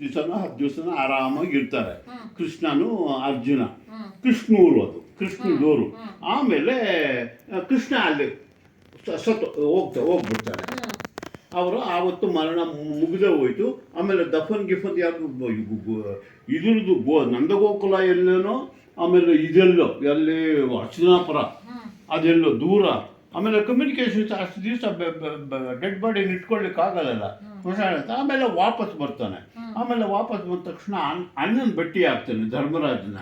ದಿವಸನೋ 10 ದಿವಸನೋ ಆರಾಮಾಗಿ ಇರ್ತಾರೆ. ಕೃಷ್ಣನು ಅರ್ಜುನ, ಕೃಷ್ಣೂರು ಅದು ಕೃಷ್ಣದೂರು. ಆಮೇಲೆ ಕೃಷ್ಣ ಅಲ್ಲಿ ಹೋಗ್ಬಿಡ್ತಾನೆ. ಅವರು ಆವತ್ತು ಮರಣ ಮುಗಿದೇ ಹೋಯ್ತು. ಆಮೇಲೆ ದಫನ್ ಗಿಫನ್ ಯಾರು ಇದ್ರದ್ದು ನಂದಗೋಕುಲ ಎಲ್ಲೇನೋ, ಆಮೇಲೆ ಇದೆಲ್ಲೋ ಎಲ್ಲಿ ಹಸ್ತಿನಾಪುರ ಅದೆಲ್ಲೋ ದೂರ. ಆಮೇಲೆ ಕಮ್ಯುನಿಕೇಷನ್ಸ್ ಅಷ್ಟು ದಿವಸ ಡೆಡ್ ಬಾಡಿನ ಇಟ್ಕೊಳ್ಳಿಕ್ಕಾಗಲ್ಲ ಅಂತ. ಆಮೇಲೆ ವಾಪಸ್ ಬರ್ತಾನೆ. ಆಮೇಲೆ ವಾಪಸ್ ಬಂದ ತಕ್ಷಣ ಅಣ್ಣನ ಭೇಟಿ ಆಗ್ತಾನೆ ಧರ್ಮರಾಜನ.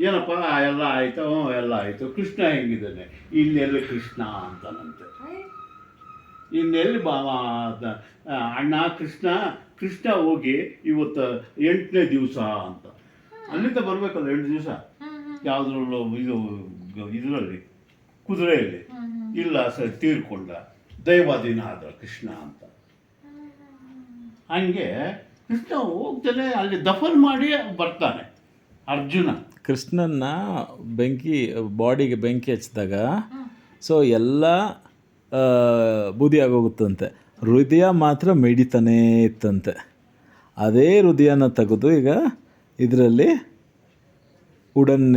ಏನಪ್ಪ ಎಲ್ಲ ಆಯಿತು? ಎಲ್ಲ ಆಯಿತು. ಕೃಷ್ಣ ಹೆಂಗಿದ್ದಾನೆ? ಇನ್ನೆಲ್ಲಿ ಕೃಷ್ಣ ಅಂತಾನಂತೆ. ಇನ್ನೆಲ್ಲಿ ಅಣ್ಣ ಕೃಷ್ಣ ಹೋಗಿ ಇವತ್ತು 8ನೇ ದಿವಸ ಅಂತ. ಅಲ್ಲಿಂದ ಬರಬೇಕಲ್ಲ 8 ದಿವಸ. ಯಾವುದ್ರಲ್ಲೂ ಇದರಲ್ಲಿ ಕುದುರೆಯಲ್ಲಿ ಇಲ್ಲ ಸರ್, ತೀರ್ಕೊಂಡ ದೈವಾಧೀನ ಆದ ಕೃಷ್ಣ ಅಂತ. ಹಂಗೆ ಕೃಷ್ಣ ಹೋಗ್ತಾನೆ, ಅಲ್ಲಿ ದಫನ್ ಮಾಡಿ ಬರ್ತಾನೆ ಅರ್ಜುನ. ಕೃಷ್ಣನ್ನ ಬಾಡಿಗೆ ಬೆಂಕಿ ಹಚ್ಚಿದಾಗ ಸೊ ಎಲ್ಲ ಬೂದಿ ಆಗೋಗುತ್ತಂತೆ. ಹೃದಯ ಮಾತ್ರ ಮಿಡಿತಾನೇ ಇತ್ತಂತೆ. ಅದೇ ಹೃದಯನ ತೆಗೆದು ಈಗ ಇದರಲ್ಲಿ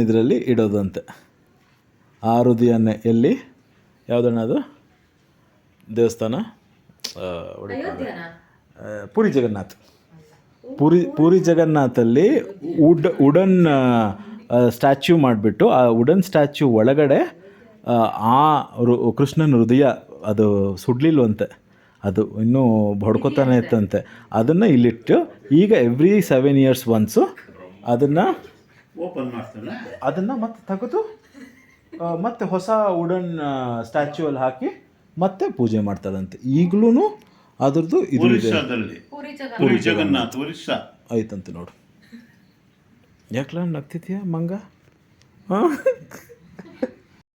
ಇದರಲ್ಲಿ ಇಡೋದಂತೆ. ಆ ಹೃದಯನೇ ಎಲ್ಲಿ ಯಾವುದಣ್ಣ ಅದು ದೇವಸ್ಥಾನ? ಪುರಿ ಜಗನ್ನಾಥ್. ಪುರಿ ಜಗನ್ನಾಥಲ್ಲಿ ವುಡನ್ ಸ್ಟ್ಯಾಚ್ಯೂ ಮಾಡಿಬಿಟ್ಟು ಆ ವುಡನ್ ಸ್ಟ್ಯಾಚ್ಯೂ ಒಳಗಡೆ ಕೃಷ್ಣನ ಹೃದಯ ಅದು ಸುಡ್ಲಿಲ್ವಂತೆ, ಅದು ಇನ್ನೂ ಬಡ್ಕೋತಾನೆ ಇತ್ತಂತೆ. ಅದನ್ನು ಇಲ್ಲಿಟ್ಟು ಈಗ ಎವ್ರಿ 7 years ಒನ್ಸು ಅದನ್ನು ಓಪನ್ ಮಾಡ್ತಾನೆ. ಅದನ್ನು ಮತ್ತೆ ತೆಗೆದು ಮತ್ತೆ ಹೊಸ ವುಡನ್ ಸ್ಟ್ಯಾಚ್ಯೂ ಅಲ್ಲಿ ಹಾಕಿ ಮತ್ತೆ ಪೂಜೆ ಮಾಡ್ತಾರಂತೆ. ಈಗಲೂ ಅದ್ರದ್ದು ಇದು ಪುರಿ ಜಗನ್ನಾಥ್ ಒರಿಸ್ಸಾ ಐತಂತೆ ನೋಡು. ಯಾಕಲ ನಗ್ತಿದ್ಯಾ ಮಂಗ? ಹಾಂ